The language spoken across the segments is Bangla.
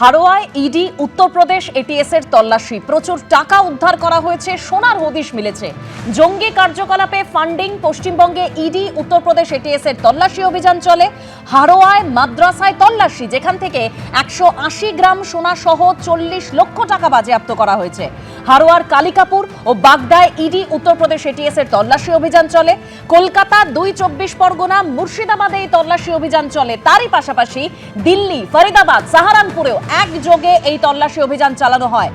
হারোয়ায় ইডি উত্তরপ্রদেশ এটিএস এর তল্লাশি, প্রচুর টাকা উদ্ধার করা হয়েছে, সোনার হদিশ মিলেছে। জঙ্গি কার্যকলাপে ফান্ডিং, পশ্চিমবঙ্গে ইডি উত্তরপ্রদেশ এটিএস এর তল্লাশি অভিযান চলে। হারোয়ায় মাদ্রাসায় তল্লাশি, যেখান থেকে 180 গ্রাম সোনা সহ 40 লক্ষ টাকা বাজেয়াপ্ত করা হয়েছে। হারোয়ার কালিকাপুর ও বাগদায় ইডি উত্তরপ্রদেশ এটিএস এর তল্লাশি অভিযান চলে। কলকাতা, 2 চব্বিশ পরগনা, মুর্শিদাবাদে এই তল্লাশি অভিযান চলে। তারই পাশাপাশি দিল্লি, ফরিদাবাদ, সাহারানপুরেও একযোগে এই তল্লাশি অভিযান চালানো হয়।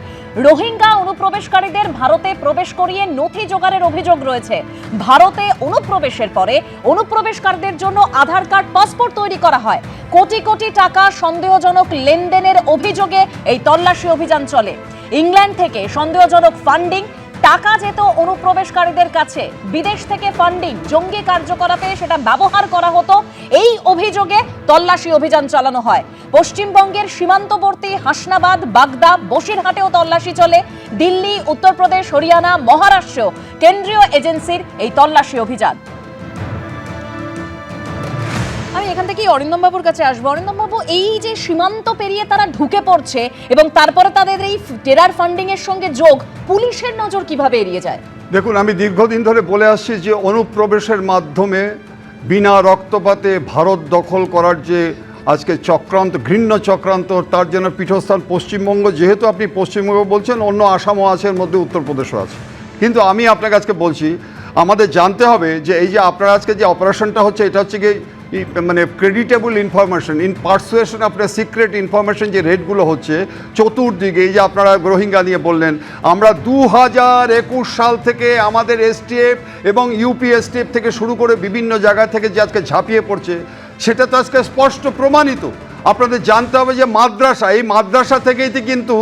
রোহিঙ্গা অনুপ্রবেশকারীদের ভারতে প্রবেশ করিয়ে নথি জোগাড়ের অভিযোগ রয়েছে। ভারতে অনুপ্রবেশের পরে অনুপ্রবেশকারীদের জন্য আধার কার্ড, পাসপোর্ট তৈরি করা হয়। কোটি কোটি টাকা সন্দেহজনক লেনদেনের অভিযোগে এই তল্লাশি অভিযান চলে। ইংল্যান্ড থেকে সন্দেহজনক ফান্ডিং, টাকা যেত অনুপ্রবেশকারীদের কাছে, বিদেশ থেকে ফান্ডিং, জঙ্গি কার্যকলাপে সেটা ব্যবহার করা হতো, এই অভিযোগে তল্লাশি অভিযান চালানো হয়। পশ্চিমবঙ্গের সীমান্তবর্তী হাসনাবাদ, বাগদা, বসিরহাটেও তল্লাশি চলে। দিল্লি, উত্তরপ্রদেশ, হরিয়ানা, মহারাষ্ট্র কেন্দ্রীয় এজেন্সির এই তল্লাশি অভিযান। আমি এখান থেকেই অরিন্দম বাবুর কাছে আসবো। অরিন্দম বাবু, এই যে সীমান্ত পেরিয়ে তারা ঢুকে পড়ছে এবং তারপরে তাদের এই টেরার ফান্ডিং এর সঙ্গে যোগ, পুলিশের নজর কিভাবে এড়িয়ে যায়? দেখুন, আমি দীর্ঘদিন ধরে বলে আসছি যে অনুপ্রবেশের মাধ্যমে বিনা রক্তপাতে ভারত দখল করার যে আজকে চক্রান্ত, ঘৃণ্য চক্রান্ত, তার জন্য পীঠস্থান পশ্চিমবঙ্গ। যেহেতু আপনি পশ্চিমবঙ্গ বলছেন, অন্য আসামও আছে, এর মধ্যে উত্তরপ্রদেশও আছে। কিন্তু আমি আপনাকে আজকে বলছি, আমাদের জানতে হবে যে এই যে আপনার আজকে যে অপারেশনটা হচ্ছে, এটা হচ্ছে কি মানে ক্রেডিটেবল information in persuasion of secret information, যে রেটগুলো হচ্ছে চতুর্দিকে। এই যে আপনারা রোহিঙ্গা নিয়ে বললেন, আমরা 2021 সাল থেকে আমাদের এসটিএফ এবং ইউপি এসটিএফ থেকে শুরু করে বিভিন্ন জায়গা থেকে যে আজকে ঝাঁপিয়ে পড়ছে, সেটা তো আজকে স্পষ্ট প্রমাণিত। আপনাদের জানতে হবে যে মাদ্রাসা, এই মাদ্রাসা থেকেই কিন্তু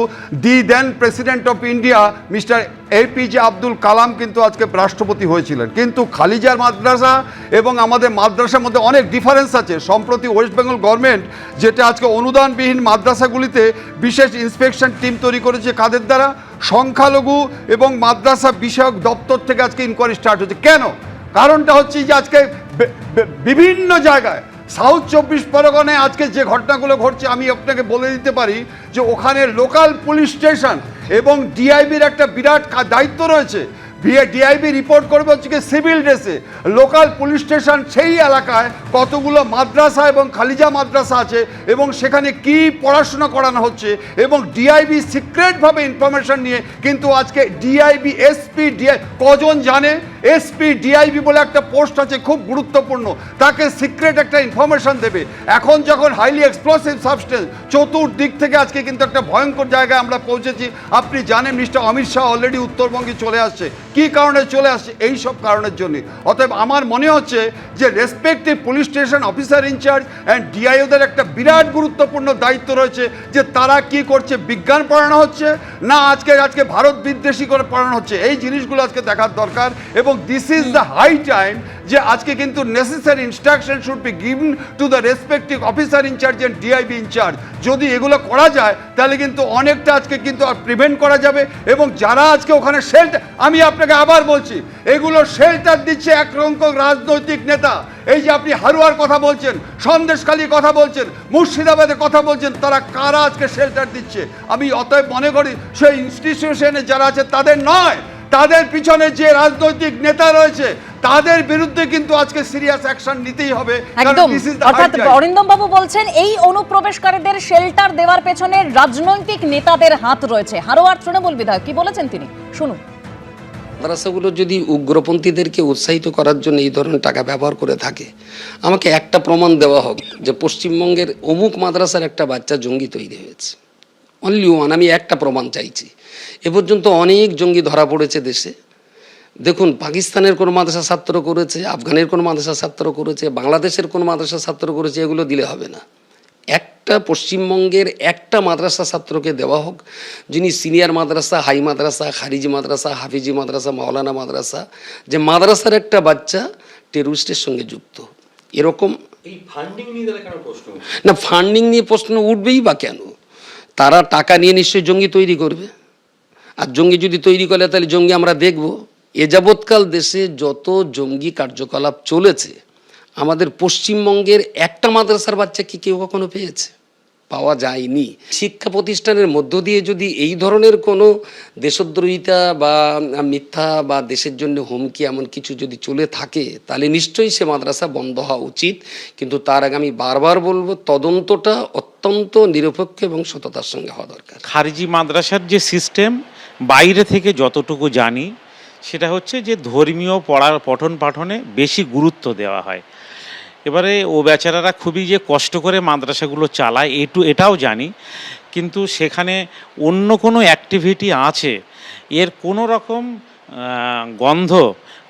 the then president of India mister APJ Abdul Kalam কিন্তু আজকে রাষ্ট্রপতি হয়েছিলেন। কিন্তু খালিজার মাদ্রাসা এবং আমাদের মাদ্রাসার মধ্যে অনেক ডিফারেন্স আছে। সম্প্রতি ওয়েস্ট বেঙ্গল গভর্নমেন্ট যেটা আজকে অনুদানবিহীন মাদ্রাসাগুলিতে বিশেষ ইন্সপেকশন টিম তৈরি করেছে, কাদের দ্বারা? সংখ্যালঘু এবং মাদ্রাসা বিষয়ক দপ্তর থেকে আজকে ইনকোয়ারি স্টার্ট হচ্ছে। কেন? কারণটা হচ্ছে যে আজকে বিভিন্ন জায়গায়, সাউথ 24 পরগনায় আজকে যে ঘটনাগুলো ঘটছে, আমি আপনাকে বলে দিতে পারি যে ওখানে লোকাল পুলিশ স্টেশন এবং ডিআইবির একটা বিরাট দায়িত্ব রয়েছে। ডিআইবি রিপোর্ট করবে হচ্ছে কি সিভিল ড্রেসে। লোকাল পুলিশ স্টেশন সেই এলাকায় কতগুলো মাদ্রাসা এবং খালিজা মাদ্রাসা আছে এবং সেখানে কি পড়াশোনা করানো হচ্ছে, এবং ডিআইবি সিক্রেটভাবে ইনফরমেশন নিয়ে কিন্তু আজকে ডিআইবি এসপি কজন জানে? এসপি ডিআইবি বলে একটা পোস্ট আছে, খুব গুরুত্বপূর্ণ, তাকে সিক্রেট একটা ইনফরমেশন দেবে। এখন যখন হাইলি এক্সপ্লোসিভ সাবস্টেন্স চতুর্দিক থেকে আজকে কিন্তু একটা ভয়ঙ্কর জায়গায় আমরা পৌঁছেছি। আপনি জানেন মিস্টার অমিত শাহ অলরেডি উত্তরবঙ্গে চলে আসছে। কি কারণে চলে আসছে? এই সব কারণের জন্য। অতএব আমার মনে হচ্ছে যে respective police station officer in charge and ডিআইওদের একটা বিরাট গুরুত্বপূর্ণ দায়িত্ব রয়েছে যে তারা কি করছে। বিজ্ঞান পড়ানো হচ্ছে না আজকে ভারত বিদ্বেষী করে পড়ানো হচ্ছে, এই জিনিসগুলো আজকে দেখার দরকার। এবং this is the high time যে আজকে কিন্তু necessary instruction should be given to the respective officer in charge and DIB incharge. যদি এগুলো করা যায় তাহলে কিন্তু অনেকটা আজকে কিন্তু প্রিভেন্ট করা যাবে। এবং যারা আজকে ওখানে শেল্টার, আমি আপনাকে আবার বলছি, এগুলো শেল্টার দিচ্ছে এক সংখ্যক রাজনৈতিক নেতা। এই যে আপনি হারোয়ার কথা বলছেন, সন্দেশখালীর কথা বলছেন, মুর্শিদাবাদের কথা বলছেন, তারা কারা আজকে শেল্টার দিচ্ছে? আমি অতএব মনে করি সেই ইনস্টিটিউশনে যারা আছে তাদের নয়, তাদের পিছনে যে রাজনৈতিক নেতা রয়েছে তাদের বিরুদ্ধে কিন্তু আজকে সিরিয়াস অ্যাকশন নিতেই হবে। একদম। অর্থাৎ অরিন্দম বাবু বলছেন এই অনুপ্রবেশকারীদের শেল্টার দেওয়ার পেছনে রাজনৈতিক নেতাদের হাত রয়েছে। হারোয়ার তৃণমূল বিধায়ক কি বলেছেন তিনি, শুনুন। মাদ্রাসাগুলো যদি উগ্রপন্থীদেরকে উৎসাহিত করার জন্য এই ধরনের টাকা ব্যবহার করে থাকে, আমাকে একটা প্রমাণ দেওয়া হোক যে পশ্চিমবঙ্গের অমুক মাদ্রাসার একটা বাচ্চা জঙ্গি তৈরি হয়েছে। অনলি ওয়ান, আমি একটা প্রমাণ চাইছি। এ পর্যন্ত অনেক জঙ্গি ধরা পড়েছে দেশে। দেখুন, পাকিস্তানের কোন মাদ্রাসা ছাত্র করেছে, আফগানের কোন মাদ্রাসা ছাত্র করেছে, বাংলাদেশের কোন মাদ্রাসা ছাত্র করেছে, এগুলো দিলে হবে না। একটা পশ্চিমবঙ্গের একটা মাদ্রাসা ছাত্রকে দেওয়া হোক যিনি সিনিয়র মাদ্রাসা, হাই মাদ্রাসা, খারিজি মাদ্রাসা, হাফিজি মাদ্রাসা, মাওলানা মাদ্রাসা, যে মাদ্রাসার একটা বাচ্চা টেররিস্টের সঙ্গে যুক্ত। এরকম না, ফান্ডিং নিয়ে প্রশ্ন উঠবেই বা কেন? তারা টাকা নিয়ে নিশ্চয়ই জঙ্গি তৈরি করবে। আর জঙ্গি যদি তৈরি করে তাহলে জঙ্গি আমরা দেখব। এ যাবৎকাল দেশে যত জঙ্গি কার্যকলাপ চলেছে, আমাদের পশ্চিমবঙ্গের একটা মাদ্রাসার বাচ্চা কি কেউ কখনো পেয়েছে? পাওয়া যায়নি। শিক্ষা প্রতিষ্ঠানের মধ্য দিয়ে যদি এই ধরনের কোনো দেশদ্রোহিতা বা মিথ্যা বা দেশের জন্য হুমকি এমন কিছু যদি চলে থাকে, তাহলে নিশ্চয়ই সে মাদ্রাসা বন্ধ হওয়া উচিত। কিন্তু তার আগে আমি বারবার বলবো, তদন্তটা অত্যন্ত নিরপেক্ষ এবং সততার সঙ্গে হওয়া দরকার। খারিজি মাদ্রাসার যে সিস্টেম, বাইরে থেকে যতটুকু জানি সেটা হচ্ছে যে ধর্মীয় পঠন পাঠনে বেশি গুরুত্ব দেওয়া হয়। এবারে ও বেচারারা খুবই যে কষ্ট করে মাদ্রাসাগুলো চালায় এটাও জানি, কিন্তু সেখানে অন্য কোনো অ্যাক্টিভিটি আছে এর কোনো রকম গন্ধ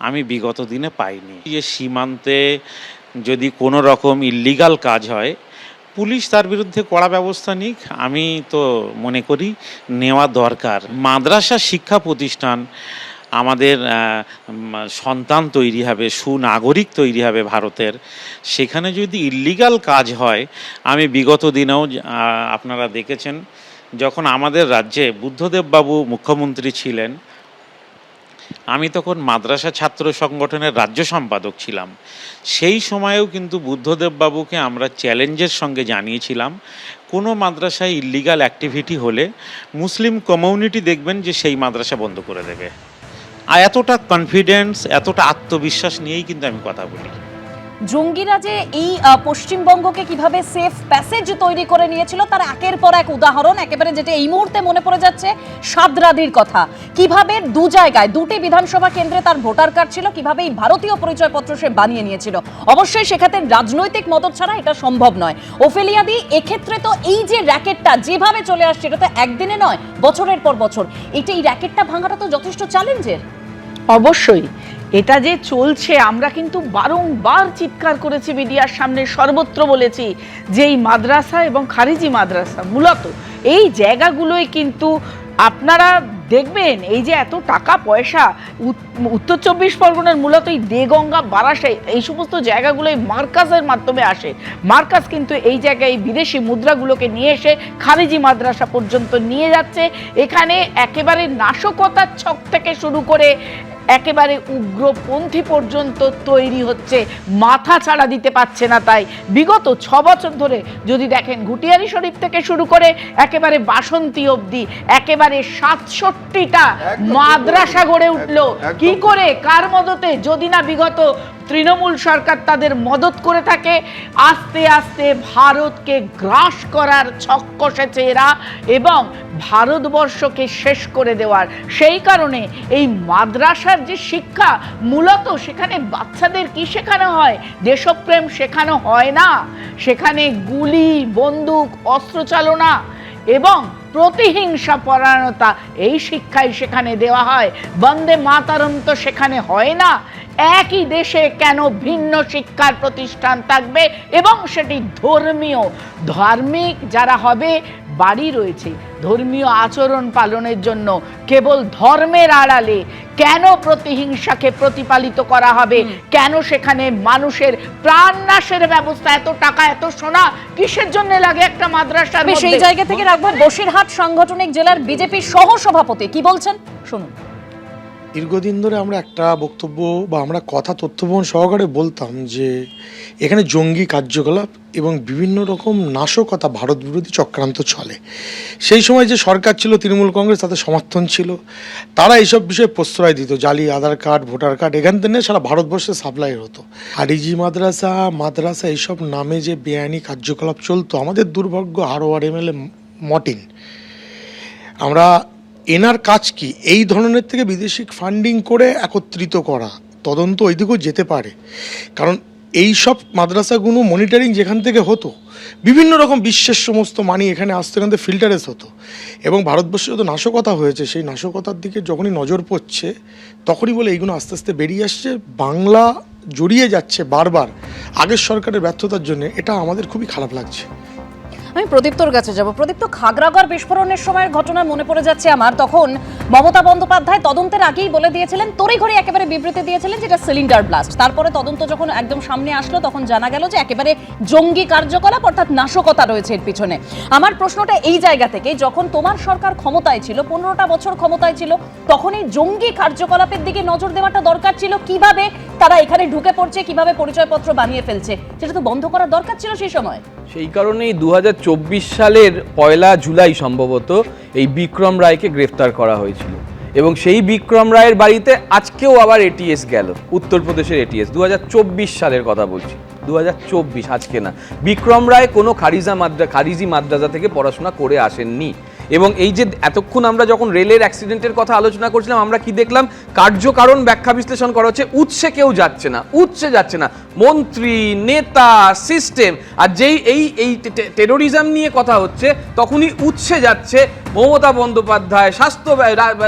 আমি বিগত দিনে পাইনি। যে সীমান্তে যদি কোনো রকম ইল্লিগাল কাজ হয়, পুলিশ তার বিরুদ্ধে কড়া ব্যবস্থা নিক, আমি তো মনে করি নেওয়া দরকার। মাদ্রাসা শিক্ষা প্রতিষ্ঠান আমাদের সন্তান তৈরি হবে, সুনাগরিক তৈরি হবে ভারতের। সেখানে যদি ইল্লিগাল কাজ হয়, আমি বিগত দিনেও আপনারা দেখেছেন যখন আমাদের রাজ্যে বুদ্ধদেব বাবু মুখ্যমন্ত্রী ছিলেন, আমি তখন মাদ্রাসা ছাত্র সংগঠনের রাজ্য সম্পাদক ছিলাম। সেই সময়েও কিন্তু বুদ্ধদেব বাবুকে আমরা চ্যালেঞ্জের সঙ্গে জানিয়েছিলাম, কোনো মাদ্রাসায় ইল্লিগাল অ্যাক্টিভিটি হলে মুসলিম কমিউনিটি দেখবেন যে সেই মাদ্রাসা বন্ধ করে দেবে। আর এতটা কনফিডেন্স, এতটা আত্মবিশ্বাস নিয়েই কিন্তু আমি কথা বলি। জঙ্গিরা যে এই পশ্চিমবঙ্গকে কিভাবে সেফ প্যাসেজ তৈরি করে নিয়েছিল তার একের পর এক উদাহরণ, একেবারে যেটা এই মুহূর্তে মনে পড়ে যাচ্ছে সাদরাদির কথা। কিভাবে দু জায়গায় দুটি বিধানসভা কেন্দ্রে তার ভোটার কার্ড ছিল, কিভাবে এই ভারতীয় পরিচয়পত্র সে বানিয়ে নিয়েছিল। অবশ্যই সেক্ষেত্রে রাজনৈতিক মদত ছাড়া এটা সম্ভব নয়। ওফেলিয়াদি, এক্ষেত্রে তো এই যে র্যাকেটটা যেভাবে চলে আসছে, এটা তো একদিনে নয়, বছরের পর বছর। এই র্যাকেটটা ভাঙাটা তো যথেষ্ট চ্যালেঞ্জের। অবশ্যই এটা যে চলছে, আমরা কিন্তু বারংবার চিৎকার করেছি মিডিয়ার সামনে, সর্বত্র বলেছি যে এই মাদ্রাসা এবং খারিজি মাদ্রাসা মূলত এই জায়গাগুলোই কিন্তু আপনারা দেখবেন এই যে এত টাকা পয়সা উত্তর চব্বিশ পরগনার মূলত এই দেগঙ্গা, বারাসাই, এই সমস্ত জায়গাগুলোই মার্কাজের মাধ্যমে আসে। মার্কাজ কিন্তু এই জায়গায় বিদেশি মুদ্রাগুলোকে নিয়ে এসে খারিজি মাদ্রাসা পর্যন্ত নিয়ে যাচ্ছে। এখানে একেবারে নাশকতার ছক থেকে শুরু করে একেবারে উগ্রপন্থী পর্যন্ত তৈরি হচ্ছে, মাথা ছাড়া দিতে পারছে না। তাই বিগত 6 বছর ধরে যদি দেখেন, ঘুটিয়ারি শরীফ থেকে শুরু করে একেবারে বাসন্তী অবধি একেবারে 67টা মাদ্রাসা গড়ে উঠলো। কি করে, কার মদতে? যদি না বিগত তৃণমূল সরকার তাদের মদত করে থাকে। আস্তে আস্তে ভারতকে গ্রাস করার ছক কষেছে এরা এবং ভারতবর্ষকে শেষ করে দেওয়ার। সেই কারণে এই মাদ্রাসার যে শিক্ষা, মূলত সেখানে বাচ্চাদের কি শেখানো হয়? দেশপ্রেম শেখানো হয় না, সেখানে গুলি, বন্দুক, অস্ত্র চালনা এবং প্রতিহিংসা পরায়ণতা, এই শিক্ষাই সেখানে দেওয়া হয়। বন্দে মাতরম তো সেখানে হয় না। একই দেশে কেন ভিন্ন শিক্ষার প্রতিষ্ঠান থাকবে? এবং সেটি ধর্মীয়, ধার্মিক যারা হবে, বাড়ি রয়েছে ধর্মীয় আচরণ পালনের জন্য, কেবল ধর্মের আড়ালে কেন প্রতিহিংসাকে প্রতিপালিত করা হবে? কেন সেখানে মানুষের প্রাণনাশের ব্যবস্থা? এত টাকা, এত সোনা কিসের জন্য লাগে একটা মাদ্রাসার মধ্যে? সেই জায়গা থেকে রাখবো বসিরহাট সাংগঠনিক জেলার বিজেপির সহসভাপতি কি বলছেন, শুনুন। দীর্ঘদিন ধরে আমরা একটা বক্তব্য বা আমরা কথা তথ্যবহন সহকারে বলতাম যে এখানে জঙ্গি কার্যকলাপ এবং বিভিন্ন রকম নাশকতা, ভারত বিরোধী চক্রান্ত চলে। সেই সময় যে সরকার ছিল তৃণমূল কংগ্রেস, তাদের সমর্থন ছিল, তারা এইসব বিষয়ে প্রশ্রয় দিত। জালি আধার কার্ড, ভোটার কার্ড এখান থেকে সারা ভারতবর্ষে সাপ্লাই হতো। খারিজি মাদ্রাসা এইসব নামে যে বেআইনি কার্যকলাপ চলতো, আমাদের দুর্ভাগ্য হারোয়ার এমএলএ মর্টিন, আমরা এনার কাজ কি এই ধরনের থেকে বিদেশি ফান্ডিং করে একত্রিত করা, তদন্ত ওইদিকেও যেতে পারে। কারণ এই সব মাদ্রাসাগুলো মনিটরিং যেখান থেকে হতো, বিভিন্ন রকম বিশ্বের সমস্ত মানি এখানে আসতে এখান থেকে ফিল্টারেস হতো। এবং ভারতবর্ষে যত নাশকতা হয়েছে, সেই নাশকতার দিকে যখনই নজর পড়ছে, তখনই বলে এইগুলো আস্তে আস্তে বেরিয়ে আসছে। বাংলা জড়িয়ে যাচ্ছে বারবার আগের সরকারের ব্যর্থতার জন্য। এটা আমাদের খুবই খারাপ লাগছে। আমি প্রদীপ্তর কাছে যাব। প্রদীপ্ত, খাগড়াগড় বিস্ফোরণের সময়ের ঘটনা মনে পড়ে যাচ্ছে আমার। তখন মমতা বন্দ্যোপাধ্যায় তদন্তের আগেই বলে দিয়েছিলেন, তড়িঘড়ি একেবারে বিবৃতি দিয়েছিলেন যেটা সিলিন্ডার ব্লাস্ট। তারপরে তদন্ত যখন একদম সামনে আসলো, তখন জানা গেল যে একেবারে জঙ্গি কার্যকলাপ, অর্থাৎ নাশকতা রয়েছে এর পিছনে। আমার প্রশ্নটা এই জায়গা থেকে, যখন তোমার সরকার ক্ষমতায় ছিল, 15টা বছর ক্ষমতায় ছিল, তখন এই জঙ্গি কার্যকলাপের দিকে নজর দেওয়াটা দরকার ছিল। কিভাবে তারা এখানে ঢুকে পড়ছে, কিভাবে পরিচয়পত্র বানিয়ে ফেলছে, সেটা তো বন্ধ করার দরকার ছিল সেই সময়। সেই কারণেই 2014 সালের 1 জুলাই সম্ভবত এই বিক্রম রায়কে গ্রেফতার করা হয়েছিল এবং সেই বিক্রম রায়ের বাড়িতে আজকেও আবার এটিএস গেল, উত্তরপ্রদেশের এটিএস। 2024 সালের কথা বলছি, 2024, আজকে না। বিক্রম রায় কোনো খারিজি মাদ্রাসা থেকে পড়াশোনা করে আসেননি। এবং এই যে এতক্ষণ আমরা যখন রেলের অ্যাক্সিডেন্টের কথা আলোচনা করছিলাম, আমরা কি দেখলাম? কার্যকারণ ব্যাখ্যা বিশ্লেষণ করা হচ্ছে, উৎসে কেউ যাচ্ছে না, উৎসে যাচ্ছে না, মন্ত্রী, নেতা, সিস্টেম। আর যেই এই টেরোরিজম নিয়ে কথা হচ্ছে, তখনই উৎসে যাচ্ছে মমতা বন্দ্যোপাধ্যায়,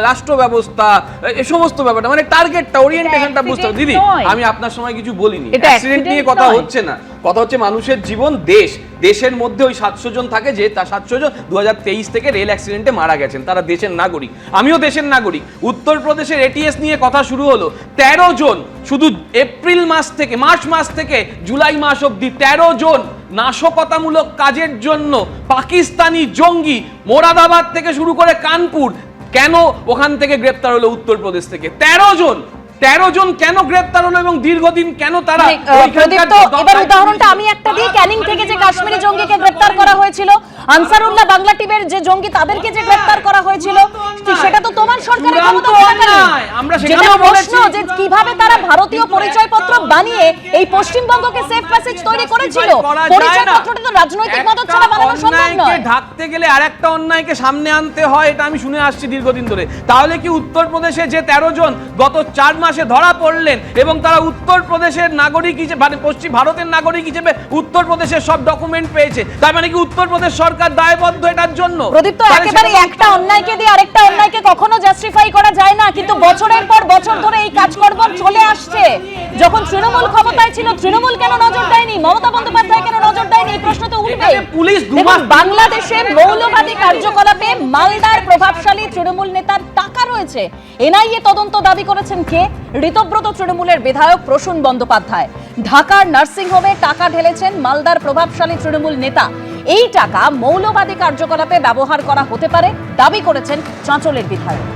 রাষ্ট্র ব্যবস্থা, এ সমস্ত ব্যাপারটা, মানে টার্গেটটা, ওরিয়েন্টেশনটা বুঝতে হবে। দিদি, আমি আপনার সময় কিছু বলিনি, অ্যাক্সিডেন্ট নিয়ে কথা হচ্ছে না, কথা হচ্ছে মানুষের জীবন, দেশের মধ্যে ওই 700 জন থাকে, যে তার 700 জন 2023 থেকে রেল অ্যাক্সিডেন্টে মারা গেছেন, তারা দেশের নাগরিক, আমিও দেশের নাগরিক। উত্তরপ্রদেশের এটিএস নিয়ে কথা শুরু হলো, 13 জন শুধু এপ্রিল মাস থেকে, মার্চ মাস থেকে জুলাই মাস অবধি 13 জন নাশকতামূলক কাজের জন্য পাকিস্তানি জঙ্গি, মোরাদাবাদ থেকে শুরু করে কানপুর, কেন ওখান থেকে গ্রেপ্তার হলো উত্তরপ্রদেশ থেকে? 13 জন কেন গ্রেপ্তার হলো এবং দীর্ঘদিন কেন তারা? এবার উদাহরণটা আমি একটা দিই, ক্যানিং থেকে যে কাশ্মীরি জঙ্গিকে গ্রেপ্তার করা হয়েছিল, আনসারুল্লাহ বাংলা টিমের যে জঙ্গি, তাদেরকে যে গ্রেপ্তার করা হয়েছিল, সেটা তো তোমার সরকারের ক্ষমতা থাকাকালীন। আমরা যেটা সেখানেও প্রশ্ন, বলেছি যে কিভাবে তারা ভারতীয় পরিচয়পত্র বানিয়ে এই পশ্চিমবঙ্গকে সেফ প্যাসেজ তৈরি করেছিল। পরিচয়পত্রটা তো রাজনৈতিক মদত ছাড়া বানানো সম্ভব নয়। ঢাকতে গেলে আরেকটা অন্যায়কে সামনে আনতে হয়, এটা আমি শুনে আসছি দীর্ঘদিন ধরে। তাহলে কি উত্তরপ্রদেশে যে 13 জন গত 4 মাসে ধরা পড়লেন এবং তারা উত্তরপ্রদেশের নাগরিক হিসেবে, মানে পশ্চিম ভারতের নাগরিক হিসেবে উত্তরপ্রদেশের সব ডকুমেন্ট পেয়েছে, তার মানে কি উত্তরপ্রদেশ সরকার দায়বদ্ধ এটার জন্য? প্রদীপ, তো একেবারে একটা অন্যায়কে দিয়ে আরেকটা অন্যায়কে কখনো জাস্টিফাই করা যায় না, কিন্তু বছরের পর বছর ধরে এই কাজকর্ম চলে আসছে। যখন তৃণমূল ক্ষমতায় ছিল, তৃণমূল কেন নজর দেয়নি? মমতা বন্দ্যোপাধ্যায় কেন নজর দেয়নি? এই প্রশ্ন তো উঠবে। পুলিশ বাংলাদেশের মৌলবাদী কার্যকলাপে মালদার প্রভাবশালী তৃণমূল নেতার টাকা রয়েছে। এনআইএ তদন্ত দাবি করেছেন কে? ঋতব্রত তৃণমূলের বিধায়ক প্রসূন বন্দ্যোপাধ্যায়। ঢাকার নার্সিংহোমে টাকা ঢেলেছেন মালদার প্রভাবশালী তৃণমূল নেতা। এই টাকা মৌলবাদী কার্যকলাপে ব্যবহার করা হতে পারে দাবি করেছেন চাঁচলের বিধায়ক।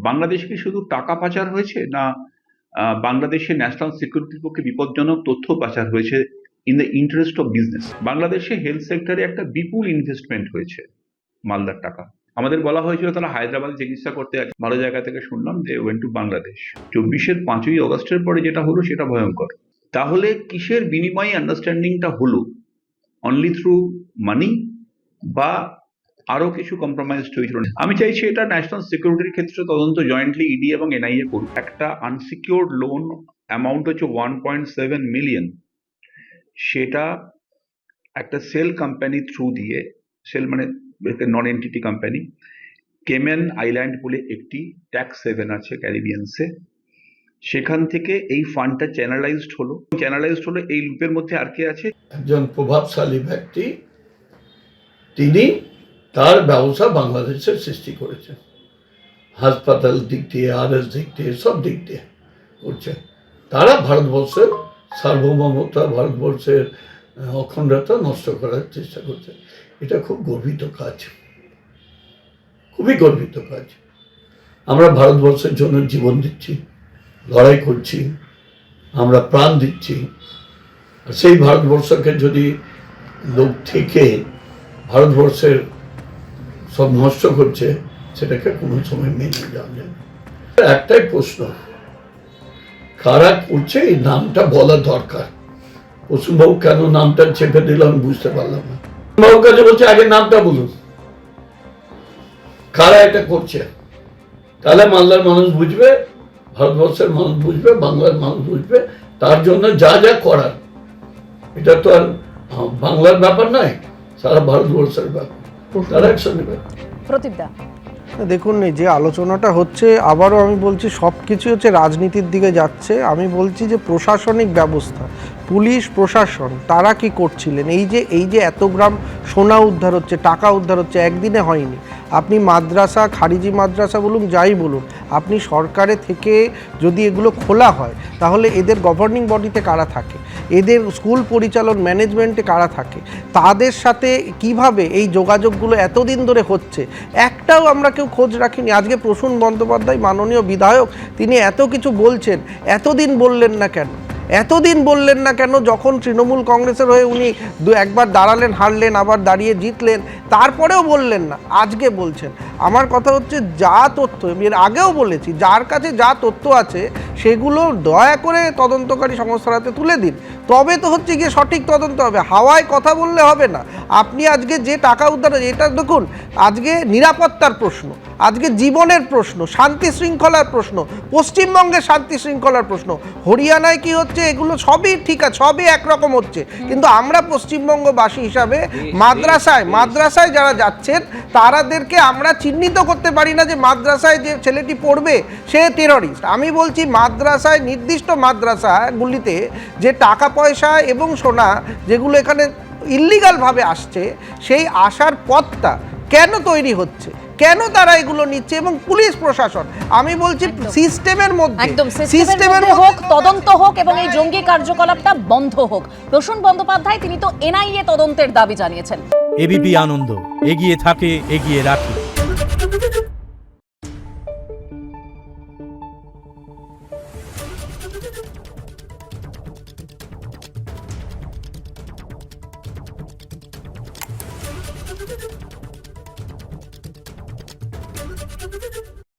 বাংলাদেশে কি শুধু টাকা পাচার হয়েছে, না বাংলাদেশের ন্যাশনাল সিকিউরিটির পক্ষে বিপজ্জনক তথ্য পাচার হয়েছে in the interest of business? বাংলাদেশে হেলথ সেক্টরে একটা বিপুল ইনভেস্টমেন্ট হয়েছে মালদার টাকা। আমাদের বলা হয়েছিল তারা হায়দ্রাবাদে চিকিৎসা করতে আছে, ভালো জায়গা থেকে শুনলাম যে ওয়েন্ট টু বাংলাদেশ। 24-এর 5ই অগস্টের পরে যেটা হলো সেটা ভয়ঙ্কর। তাহলে কিসের বিনিময়ে আন্ডারস্ট্যান্ডিংটা হলো? অনলি থ্রু মানি, বা আরো কিছু কম্প্রোমাইজ হয়েছিল? আমি চাইছি এটা ন্যাশনাল সিকিউরিটির ক্ষেত্রে তদন্ত জয়েন্টলি ইডি এবং এনআইএ করুক। একটা আনসিকিউরড লোন অ্যামাউন্ট হচ্ছে 1.7 মিলিয়ন, সেটা একটা সেল কোম্পানি থ্রু দিয়ে, সেল মানে নন এন্টিটি কোম্পানি, কেমেন আইল্যান্ড বলে একটি ট্যাক্স হেভেন আছে ক্যারিবিয়ানসে, সেখান থেকে এই ফান্ডটা চ্যানেলাইজড হলো। এই লুপের মধ্যে আর কে আছে? একজন প্রভাবশালী ব্যক্তি, তিনি তার ব্যবসা বাংলাদেশের সৃষ্টি করেছেন, হাসপাতাল দিক দিয়ে, আরএস দিক দিয়ে, সব দিক দিয়ে করছে। তারা ভারতবর্ষের সার্বভৌমত্ব, ভারতবর্ষের অখণ্ডতা নষ্ট করার চেষ্টা করছে। এটা খুব গর্বিত কাজ, খুবই গর্বিত কাজ। আমরা ভারতবর্ষের জন্য জীবন দিচ্ছি, লড়াই করছি, আমরা প্রাণ দিচ্ছি। আর সেই ভারতবর্ষকে যদি লোক থেকে ভারতবর্ষের সব নষ্ট করছে, সেটাকে কোনো সময় মেনে যাওয়া যায় না। একটাই প্রশ্ন, কারা করছে এই নামটা বলা দরকার। প্রসূনবাবু কেন নামটা চেপে দিল আমি বুঝতে পারলাম না। বাবুর কাছে বলছে আগে নামটা বলুন, কারা এটা করছে, তাহলে মালদার মানুষ বুঝবে, ভারতবর্ষের মানুষ বুঝবে, বাংলার মানুষ বুঝবে। তার জন্য যা যা করার, এটা তো আর বাংলার ব্যাপার নয়, সারা ভারতবর্ষের ব্যাপার, তারা একসঙ্গে ব্যাপার। প্রদীপদা, দেখুন, এই যে আলোচনাটা হচ্ছে, আবারও আমি বলছি সব কিছু হচ্ছে রাজনীতির দিকে যাচ্ছে। আমি বলছি যে প্রশাসনিক ব্যবস্থা, পুলিশ প্রশাসন, তারা কি করছিলেন? এই যে এত গ্রাম সোনা উদ্ধার হচ্ছে, টাকা উদ্ধার হচ্ছে, একদিনে হয়নি। আপনি মাদ্রাসা, খারিজি মাদ্রাসা বলুন, যাই বলুন, আপনি সরকারে থেকে যদি এগুলো খোলা হয়, তাহলে এদের গভর্নিং বডিতে কারা থাকে, এদের স্কুল পরিচালন ম্যানেজমেন্টে কারা থাকে, তাদের সাথে কিভাবে এই যোগাযোগগুলো এতদিন ধরে হচ্ছে, একটাও আমরা কেউ খোঁজ রাখিনি। আজকে প্রসূন বন্দ্যোপাধ্যায় মাননীয় বিধায়ক, তিনি এত কিছু বলছেন, এতদিন বললেন না কেন? এতদিন বললেন না কেন? যখন তৃণমূল কংগ্রেসের হয়ে উনি একবার দাঁড়ালেন, হারলেন, আবার দাঁড়িয়ে জিতলেন, তারপরেও বললেন না, আজকে বলছেন। আমার কথা হচ্ছে যা তথ্য, এর আগেও বলেছি, যার কাছে যা তথ্য আছে সেগুলো দয়া করে তদন্তকারী সংস্থার হাতে তুলে দিন, তবে তো হচ্ছে গিয়ে সঠিক তদন্ত হবে। হাওয়ায় কথা বললে হবে না। আপনি আজকে যে টাকা উদ্ধার, এটা দেখুন, আজকে নিরাপত্তার প্রশ্ন, আজকে জীবনের প্রশ্ন, শান্তি শৃঙ্খলার প্রশ্ন, পশ্চিমবঙ্গের শান্তি শৃঙ্খলার প্রশ্ন, হরিয়ানায় কি হচ্ছে, এগুলো সবই ঠিক আছে, সবই একরকম হচ্ছে। কিন্তু আমরা পশ্চিমবঙ্গবাসী হিসাবে মাদ্রাসায় যারা যাচ্ছেন তাদেরকে আমরা চিহ্নিত করতে পারি না যে মাদ্রাসায় যে ছেলেটি পড়বে সে টেররিস্ট। আমি বলছি মাদ্রাসায়, নির্দিষ্ট মাদ্রাসাগুলিতে যে টাকা পয়সা এবং সোনা যেগুলো এখানে ইল্লিগালভাবে আসছে, সেই আসার পথটা কেন তৈরি হচ্ছে, কেন তারা এগুলো নিচ্ছে? এবং পুলিশ প্রশাসন, আমি বলছি সিস্টেমের মধ্যে, একদম সিস্টেমের মধ্যে হোক, তদন্ত হোক এবং এই জঙ্গি কার্যকলাপটা বন্ধ হোক। প্রসূন বন্দ্যোপাধ্যায় তিনি তো এনআইএ তদন্তের দাবি জানিয়েছেন। এবিপি আনন্দ, এগিয়ে থাকে, এগিয়ে রাখে।